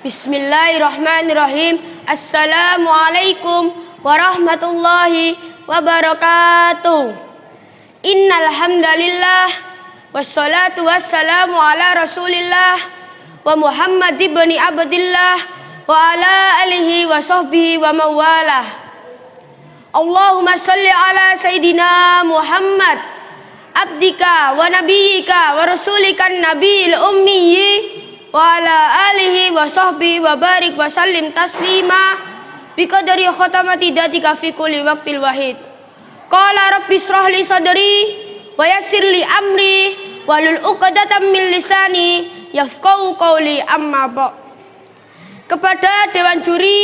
Bismillahirrahmanirrahim. Assalamualaikum warahmatullahi wabarakatuh. Innal hamdalillah wassalatu wassalamu ala Rasulillah wa Muhammad ibni Abdillah wa ala alihi wa sahbihi wa mawalah. Allahumma salli ala Sayyidina Muhammad abdika wa nabiyyika wa rasulikan nabiyil ummiyyi wa ala alihi wa sahbihi wa barik wa sallim taslima biqadari khatamati datika fi kulli waqtil wahid. Qala rabbi shrah li sadri wa yassir li amri wahlul 'uqdatam min lisani yafqahu qawli. Amma ba'. Kepada dewan juri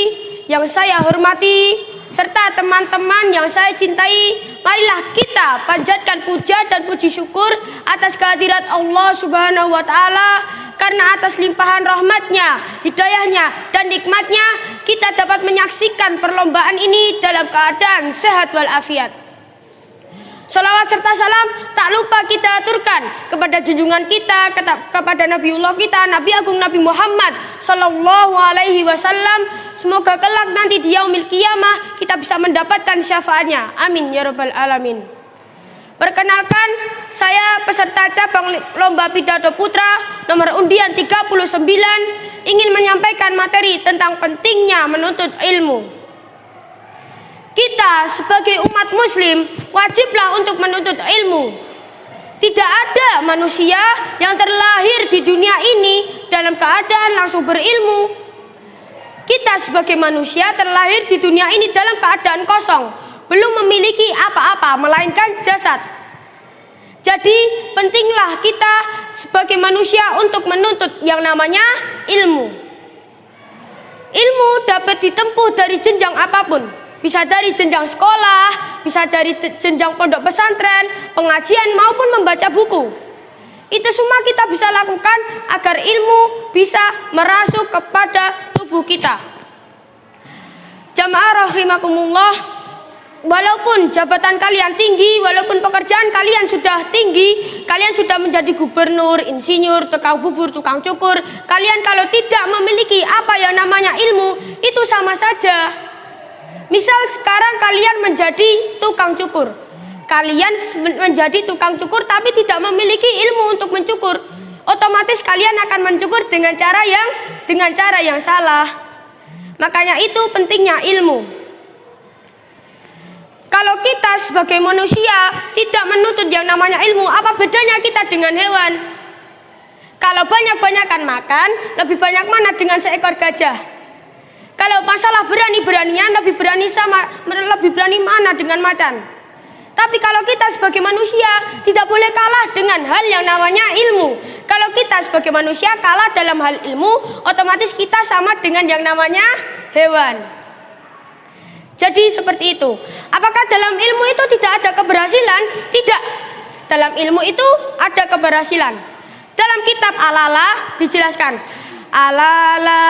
yang saya hormati serta teman-teman yang saya cintai, marilah kita panjatkan puja dan puji syukur atas kehadirat Allah Subhanahu wa Ta'ala, karena atas limpahan rahmatnya, hidayahnya, dan nikmatnya kita dapat menyaksikan perlombaan ini dalam keadaan sehat walafiat. Salawat serta salam tak lupa kita aturkan kepada junjungan kita, kepada Nabiullah kita, Nabi Agung Nabi Muhammad Sallallahu Alaihi Wasallam. Semoga kelak nanti di yaumil qiyamah kita bisa mendapatkan syafaatnya. Amin ya rabbal alamin. Perkenalkan, saya peserta cabang lomba pidato putra nomor undian 39 ingin menyampaikan materi tentang pentingnya menuntut ilmu. Kita sebagai umat muslim wajiblah untuk menuntut ilmu. Tidak ada manusia yang terlahir di dunia ini dalam keadaan langsung berilmu. Kita sebagai manusia terlahir di dunia ini dalam keadaan kosong, belum memiliki apa-apa melainkan jasad. Jadi pentinglah kita sebagai manusia untuk menuntut yang namanya ilmu. Ilmu dapat ditempuh dari jenjang apapun. Bisa dari jenjang sekolah, bisa dari jenjang pondok pesantren, pengajian maupun membaca buku. Itu semua kita bisa lakukan agar ilmu bisa merasuk kepada tubuh kita. Jamaah rahimakumullah, walaupun jabatan kalian tinggi, walaupun pekerjaan kalian sudah tinggi, kalian sudah menjadi gubernur, insinyur, tukang bubur, tukang cukur, kalian kalau tidak memiliki apa yang namanya ilmu, itu sama saja. Misal sekarang kalian menjadi tukang cukur, kalian menjadi tukang cukur tapi tidak memiliki ilmu untuk mencukur, otomatis kalian akan mencukur dengan cara yang salah. Makanya itu pentingnya ilmu. Kalau kita sebagai manusia tidak menuntut yang namanya ilmu, apa bedanya kita dengan hewan? Kalau banyak-banyakan makan, lebih banyak mana dengan seekor gajah? Kalau masalah berani-beranian, lebih berani mana dengan macan? Tapi kalau kita sebagai manusia tidak boleh kalah dengan hal yang namanya ilmu. Kalau kita sebagai manusia kalah dalam hal ilmu, otomatis kita sama dengan yang namanya hewan. Jadi seperti itu. Apakah dalam ilmu itu tidak ada keberhasilan? Tidak. Dalam ilmu itu ada keberhasilan. Dalam kitab Al-Ala dijelaskan, ala la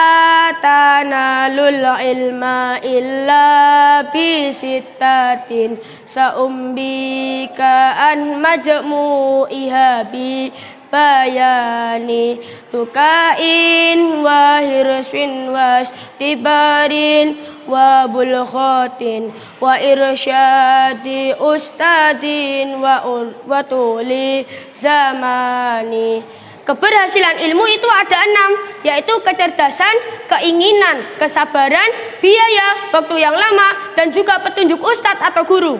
tanalul ilma illa bisittatin saumbika an majmu'iha bi bayani tukain wa hirsin was tibarin wa bulkhatin wa irsyadi ustadin wa tuli zamani. Keberhasilan ilmu itu ada 6, yaitu kecerdasan, keinginan, kesabaran, biaya, waktu yang lama, dan juga petunjuk ustadz atau guru.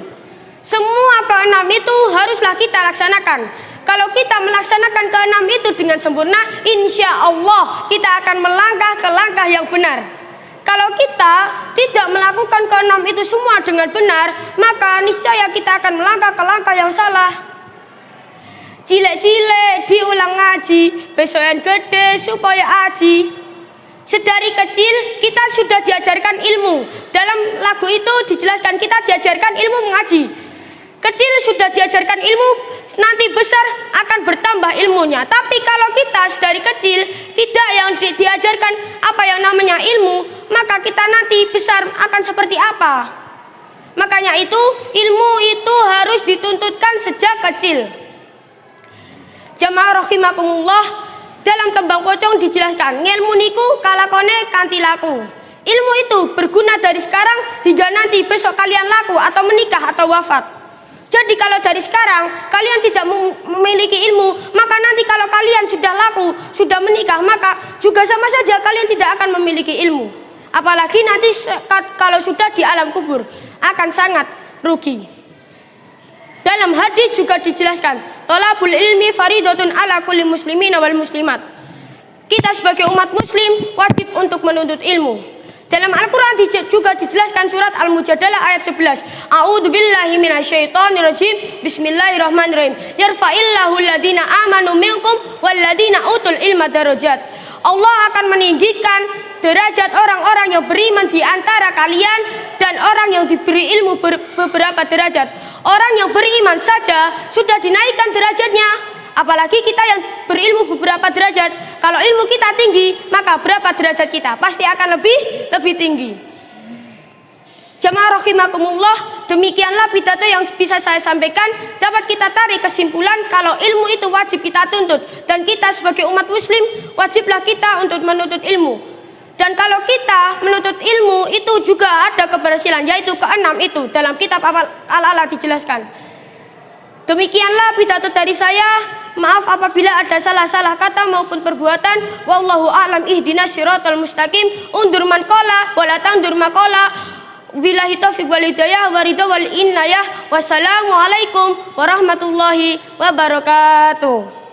Semua ke-6 itu haruslah kita laksanakan. Kalau kita melaksanakan ke-6 itu dengan sempurna, insya Allah kita akan melangkah ke langkah yang benar. Kalau kita tidak melakukan ke-6 itu semua dengan benar, maka niscaya kita akan melangkah ke langkah yang salah. Cilek-cilek diulang ngaji, besok yang gede supaya aji. Sedari kecil kita sudah diajarkan ilmu. Dalam lagu itu dijelaskan kita diajarkan ilmu mengaji. Kecil sudah diajarkan ilmu, nanti besar akan bertambah ilmunya. Tapi kalau kita sedari kecil tidak yang diajarkan apa yang namanya ilmu, maka kita nanti besar akan seperti apa? Makanya itu ilmu itu harus dituntutkan sejak kecil. Jamaah rahimakumullah, Dalam tembang pocong dijelaskan, ngilmu niku kalakone kanthi laku. Ilmu itu berguna dari sekarang hingga nanti besok kalian laku atau menikah atau wafat. Jadi kalau dari sekarang kalian tidak memiliki ilmu, maka nanti kalau kalian sudah laku, sudah menikah, maka juga sama saja kalian tidak akan memiliki ilmu. Apalagi nanti kalau sudah di alam kubur, akan sangat rugi. Dalam hadis juga dijelaskan, thalabul ilmi faridatun ala kulli muslimin wal muslimat. Kita sebagai umat muslim wajib untuk menuntut ilmu. Dalam Al-Quran juga dijelaskan surat Al-Mujadalah ayat 11. A'udzu billahi minasyaitonir rajim. Bismillahirrahmanirrahim. Yarfa'illahu alladhina amanu minkum walladhina utul ilma darajat. Allah akan meninggikan derajat orang-orang yang beriman di antara kalian dan orang yang diberi ilmu beberapa derajat. Orang yang beriman saja sudah dinaikkan derajatnya, apalagi kita yang berilmu beberapa derajat. Kalau ilmu kita tinggi, maka berapa derajat kita pasti akan lebih tinggi. Jamaah rahimakumullah, demikianlah pidato yang bisa saya sampaikan. Dapat kita tarik kesimpulan kalau ilmu itu wajib kita tuntut, dan kita sebagai umat muslim wajiblah kita untuk menuntut ilmu. Dan kalau kita menuntut ilmu itu juga ada keberhasilan, yaitu keenam itu dalam kitab Al-A'la dijelaskan. Demikianlah pidato dari saya. Maaf apabila ada salah-salah kata maupun perbuatan. Wallahu a'lam, ihdinas siratal mustaqim. Undur man qala wa la tandur ma qala. Billahi taufiq wal hidayah wa ridha wal inayah. Wassalamualaikum warahmatullahi wabarakatuh.